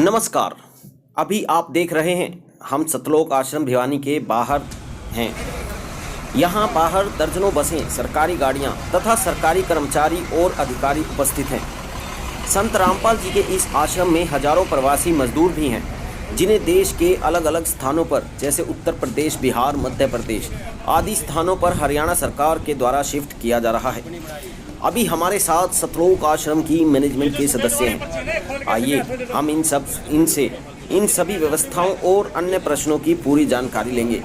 नमस्कार। अभी आप देख रहे हैं हम सतलोक आश्रम भिवानी के बाहर हैं। यहाँ बाहर दर्जनों बसें, सरकारी गाड़ियाँ तथा सरकारी कर्मचारी और अधिकारी उपस्थित हैं। संत रामपाल जी के इस आश्रम में हजारों प्रवासी मजदूर भी हैं, जिन्हें देश के अलग अलग स्थानों पर जैसे उत्तर प्रदेश, बिहार, मध्य प्रदेश आदि स्थानों पर हरियाणा सरकार के द्वारा शिफ्ट किया जा रहा है। अभी हमारे साथ सतलोक आश्रम की मैनेजमेंट के सदस्य हैं। आइए हम इनसे इन सभी व्यवस्थाओं और अन्य प्रश्नों की पूरी जानकारी लेंगे।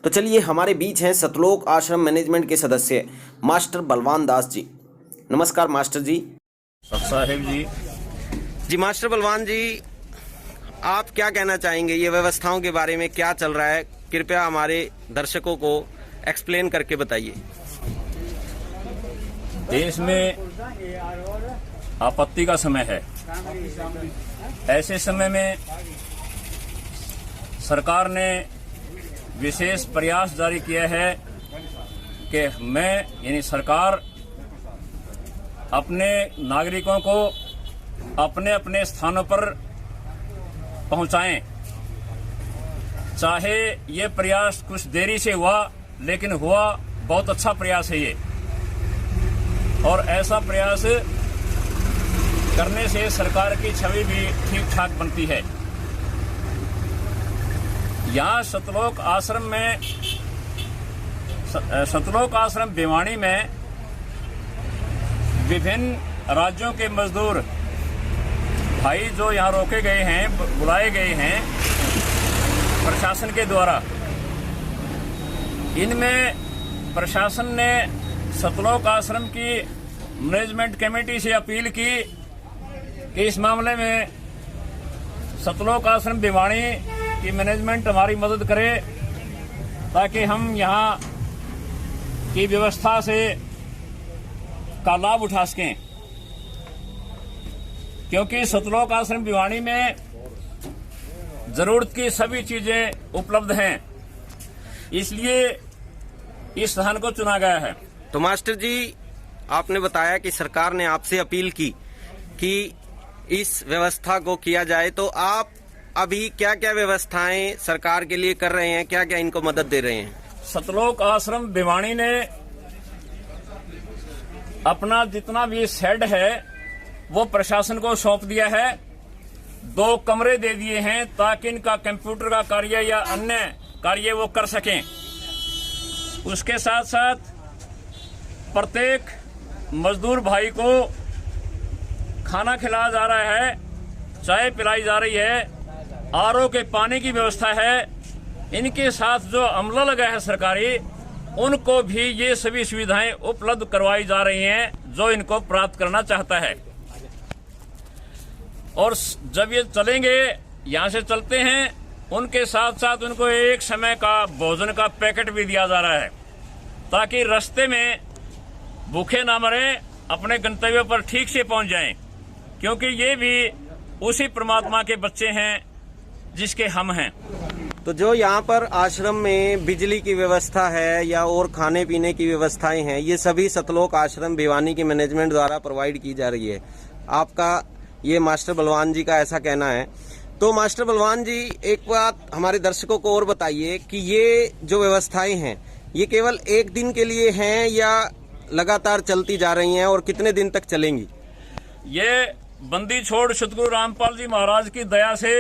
तो चलिए, हमारे बीच हैं सतलोक आश्रम मैनेजमेंट के सदस्य मास्टर बलवान दास जी। नमस्कार मास्टर जी। साहेब जी मास्टर बलवान जी, आप क्या कहना चाहेंगे ये व्यवस्थाओं के बारे में? क्या चल रहा है, कृपया हमारे दर्शकों को एक्सप्लेन करके बताइए। देश में आपत्ति का समय है। ऐसे समय में सरकार ने विशेष प्रयास जारी किया है कि यानी सरकार अपने नागरिकों को अपने अपने स्थानों पर पहुंचाएं। चाहे ये प्रयास कुछ देरी से हुआ, लेकिन हुआ बहुत अच्छा प्रयास है ये। और ऐसा प्रयास करने से सरकार की छवि भी ठीक ठाक बनती है। यहाँ सतलोक आश्रम भिवानी में विभिन्न राज्यों के मजदूर भाई जो यहाँ रोके गए हैं, बुलाए गए हैं प्रशासन के द्वारा, इनमें प्रशासन ने सतलोक आश्रम की मैनेजमेंट कमेटी से अपील की कि इस मामले में सतलोक आश्रम भिवानी की मैनेजमेंट हमारी मदद करे, ताकि हम यहाँ की व्यवस्था से का लाभ उठा सकें। क्योंकि सतलोक आश्रम भिवानी में जरूरत की सभी चीजें उपलब्ध हैं, इसलिए इस स्थान को चुना गया है। तो मास्टर जी, आपने बताया कि सरकार ने आपसे अपील की कि इस व्यवस्था को किया जाए, तो आप अभी क्या क्या व्यवस्थाएं सरकार के लिए कर रहे हैं, क्या क्या इनको मदद दे रहे हैं? सतलोक आश्रम भिवानी ने अपना जितना भी शेड है वो प्रशासन को सौंप दिया है। 2 कमरे दे दिए हैं ताकि इनका कंप्यूटर का कार्य या अन्य कार्य वो कर सकें। उसके साथ साथ प्रत्येक मजदूर भाई को खाना खिलाया जा रहा है, चाय पिलाई जा रही है, आरओ के पानी की व्यवस्था है। इनके साथ जो अमला लगा है सरकारी, उनको भी ये सभी सुविधाएं उपलब्ध करवाई जा रही हैं जो इनको प्राप्त करना चाहता है। और जब ये चलेंगे, यहाँ से चलते हैं, उनके साथ साथ उनको एक समय का भोजन का पैकेट भी दिया जा रहा है, ताकि रास्ते में भूखे ना मरे, अपने गंतव्य पर ठीक से पहुंच जाएं। क्योंकि ये भी उसी परमात्मा के बच्चे हैं जिसके हम हैं। तो जो यहाँ पर आश्रम में बिजली की व्यवस्था है या और खाने पीने की व्यवस्थाएं हैं, ये सभी सतलोक आश्रम भिवानी की मैनेजमेंट द्वारा प्रोवाइड की जा रही है। आपका ये मास्टर बलवान जी का ऐसा कहना है। तो मास्टर बलवान जी, एक बात हमारे दर्शकों को और बताइए कि ये जो व्यवस्थाएं हैं, ये केवल एक दिन के लिए हैं या लगातार चलती जा रही हैं, और कितने दिन तक चलेंगी? ये बंदी छोड़ सतगुरु रामपाल जी महाराज की दया से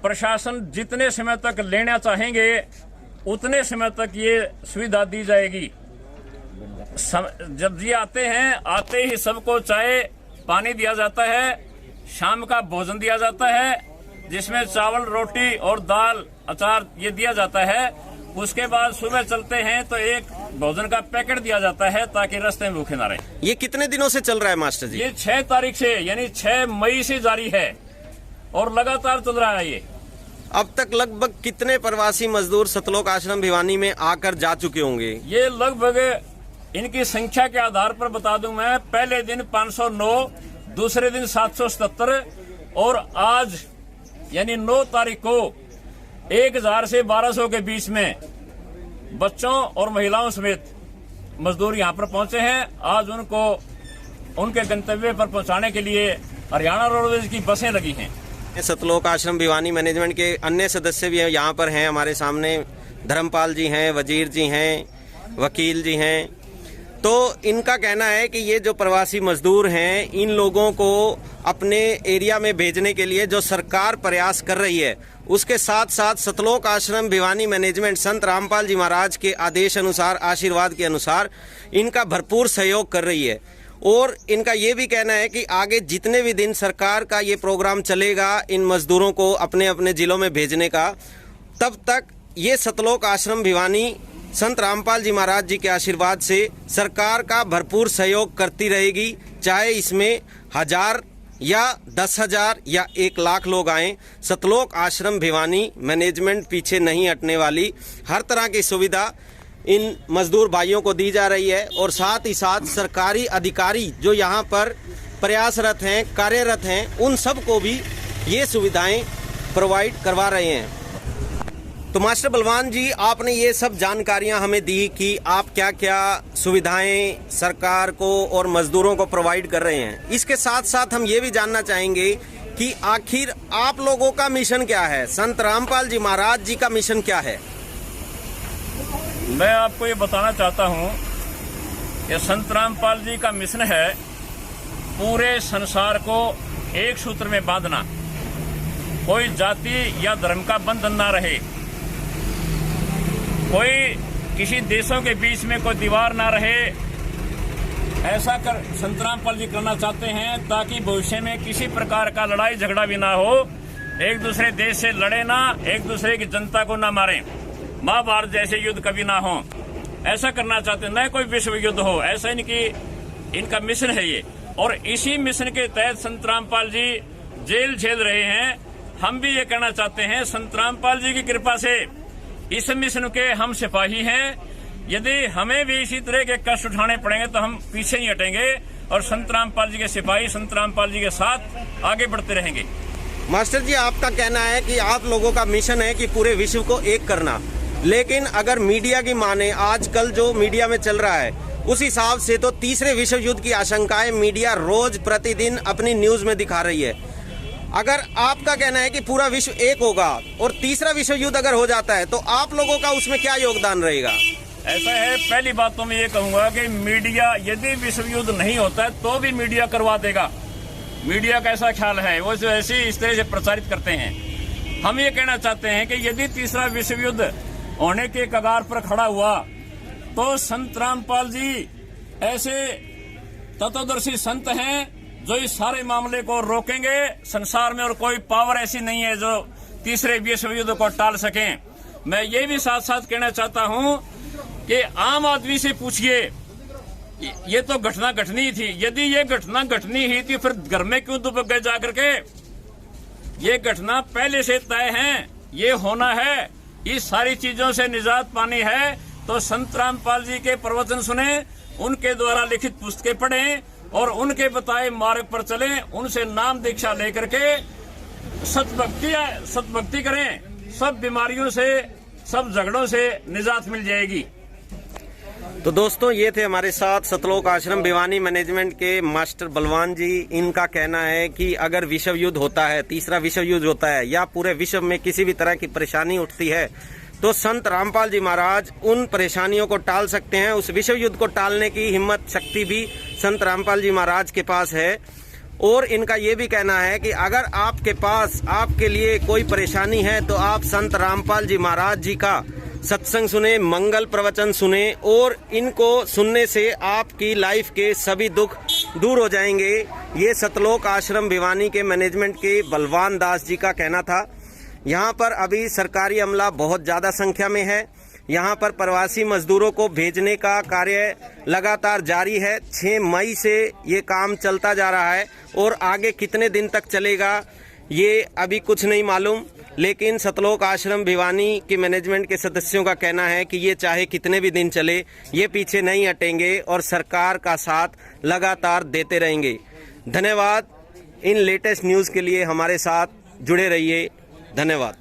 प्रशासन जितने समय तक लेना चाहेंगे उतने समय तक ये सुविधा दी जाएगी। जब ये आते हैं, आते ही सबको चाय पानी दिया जाता है, शाम का भोजन दिया जाता है जिसमें चावल, रोटी और दाल, अचार ये दिया जाता है। उसके बाद सुबह चलते हैं तो एक भोजन का पैकेट दिया जाता है ताकि रास्ते में भूखे ना रहे। ये कितने दिनों से चल रहा है मास्टर जी? ये 6 तारीख से यानी 6 मई से जारी है और लगातार चल रहा है ये। अब तक लगभग कितने प्रवासी मजदूर सतलोक आश्रम भिवानी में आकर जा चुके होंगे? ये लगभग इनकी संख्या के आधार पर बता दूं मैं, पहले दिन 509, दूसरे दिन 777 और आज यानी 9 तारीख को 1000 से 1200 के बीच में बच्चों और महिलाओं समेत मजदूर यहाँ पर पहुंचे हैं। आज उनको उनके गंतव्य पर पहुंचाने के लिए हरियाणा रोडवेज की बसें लगी हैं। सतलोक आश्रम भिवानी मैनेजमेंट के अन्य सदस्य भी यहाँ पर हैं हमारे सामने। धर्मपाल जी हैं, वजीर जी हैं, वकील जी हैं। तो इनका कहना है कि ये जो प्रवासी मजदूर हैं, इन लोगों को अपने एरिया में भेजने के लिए जो सरकार प्रयास कर रही है, उसके साथ साथ सतलोक आश्रम भिवानी मैनेजमेंट संत रामपाल जी महाराज के आदेश अनुसार, आशीर्वाद के अनुसार इनका भरपूर सहयोग कर रही है। और इनका ये भी कहना है कि आगे जितने भी दिन सरकार का ये प्रोग्राम चलेगा इन मजदूरों को अपने अपने जिलों में भेजने का, तब तक ये सतलोक आश्रम भिवानी संत रामपाल जी महाराज जी के आशीर्वाद से सरकार का भरपूर सहयोग करती रहेगी। चाहे इसमें 1000 या 10,000 या 1 लाख लोग आएं, सतलोक आश्रम भिवानी मैनेजमेंट पीछे नहीं हटने वाली। हर तरह की सुविधा इन मजदूर भाइयों को दी जा रही है और साथ ही साथ सरकारी अधिकारी जो यहाँ पर प्रयासरत हैं, कार्यरत हैं, उन सब को भी ये सुविधाएं प्रोवाइड करवा रहे हैं। तो मास्टर बलवान जी, आपने ये सब जानकारियां हमें दी कि आप क्या क्या सुविधाएं सरकार को और मजदूरों को प्रोवाइड कर रहे हैं। इसके साथ साथ हम ये भी जानना चाहेंगे कि आखिर आप लोगों का मिशन क्या है, संत रामपाल जी महाराज जी का मिशन क्या है। मैं आपको ये बताना चाहता हूँ कि संत रामपाल जी का मिशन है पूरे संसार को एक सूत्र में बांधना, कोई जाति या धर्म का बंधन ना रहे, कोई किसी देशों के बीच में कोई दीवार ना रहे। ऐसा कर संत रामपाल जी करना चाहते हैं ताकि भविष्य में किसी प्रकार का लड़ाई झगड़ा भी ना हो, एक दूसरे देश से लड़े ना, एक दूसरे की जनता को ना मारें, महाभारत जैसे युद्ध कभी ना हो। ऐसा करना चाहते हैं, न कोई विश्व युद्ध हो, ऐसा इनकी इनका मिशन है ये। और इसी मिशन के तहत संत रामपाल जी जेल झेल रहे हैं। हम भी ये कहना चाहते हैं, संत रामपाल जी की कृपा से इस मिशन के हम सिपाही हैं। यदि हमें भी इसी तरह के कष्ट उठाने पड़ेंगे तो हम पीछे नहीं हटेंगे और संत रामपाल जी के सिपाही संत रामपाल जी के साथ आगे बढ़ते रहेंगे। मास्टर जी, आपका कहना है कि आप लोगों का मिशन है कि पूरे विश्व को एक करना, लेकिन अगर मीडिया की माने, आजकल जो मीडिया में चल रहा है उस हिसाब से तो तीसरे विश्व युद्ध की आशंकाएं मीडिया रोज प्रतिदिन अपनी न्यूज में दिखा रही है। अगर आपका कहना है कि पूरा विश्व एक होगा और तीसरा विश्व युद्ध अगर हो जाता है तो आप लोगों का उसमें क्या योगदान रहेगा। ऐसा है, पहली बात तो मैं ये कहूंगा कि मीडिया, यदि विश्व युद्ध नहीं होता है तो भी मीडिया करवा देगा। मीडिया का ऐसा ख्याल है, वो जो ऐसे इस तरह से प्रचारित करते हैं। हम ये कहना चाहते हैं कि यदि तीसरा विश्व युद्ध होने के कगार पर खड़ा हुआ तो संत रामपाल जी ऐसे तत्वदर्शी संत हैं जो इस सारे मामले को रोकेंगे संसार में, और कोई पावर ऐसी नहीं है जो तीसरे विश्व युद्ध को टाल सके। मैं ये भी साथ साथ कहना चाहता हूं कि आम आदमी से पूछिए, ये तो घटना घटनी थी, यदि ये घटना घटनी ही थी फिर घर में क्यों दुबक गए जाकर के। ये घटना पहले से तय है, ये होना है, इस सारी चीजों से निजात पानी है तो संत रामपाल जी के प्रवचन सुने, उनके द्वारा लिखित पुस्तकें पढ़ें और उनके बताए मार्ग पर चलें, उनसे नाम दीक्षा लेकर के सतभक्ति करें, सब बीमारियों से, सब झगड़ों से निजात मिल जाएगी। तो दोस्तों, ये थे हमारे साथ सतलोक आश्रम भिवानी मैनेजमेंट के मास्टर बलवान जी। इनका कहना है कि अगर विश्व युद्ध होता है, तीसरा विश्व युद्ध होता है या पूरे विश्व में किसी भी तरह की परेशानी उठती है तो संत रामपाल जी महाराज उन परेशानियों को टाल सकते हैं। उस विश्व युद्ध को टालने की हिम्मत, शक्ति भी संत रामपाल जी महाराज के पास है। और इनका ये भी कहना है कि अगर आपके पास, आपके लिए कोई परेशानी है तो आप संत रामपाल जी महाराज जी का सत्संग सुने, मंगल प्रवचन सुने और इनको सुनने से आपकी लाइफ के सभी दुख दूर हो जाएंगे। ये सतलोक आश्रम भिवानी के मैनेजमेंट के बलवान दास जी का कहना था। यहाँ पर अभी सरकारी अमला बहुत ज़्यादा संख्या में है। यहाँ पर प्रवासी मजदूरों को भेजने का कार्य लगातार जारी है। 6 मई से ये काम चलता जा रहा है और आगे कितने दिन तक चलेगा ये अभी कुछ नहीं मालूम, लेकिन सतलोक आश्रम भिवानी के मैनेजमेंट के सदस्यों का कहना है कि ये चाहे कितने भी दिन चले, ये पीछे नहीं हटेंगे और सरकार का साथ लगातार देते रहेंगे। धन्यवाद। इन लेटेस्ट न्यूज़ के लिए हमारे साथ जुड़े रहिए। धन्यवाद।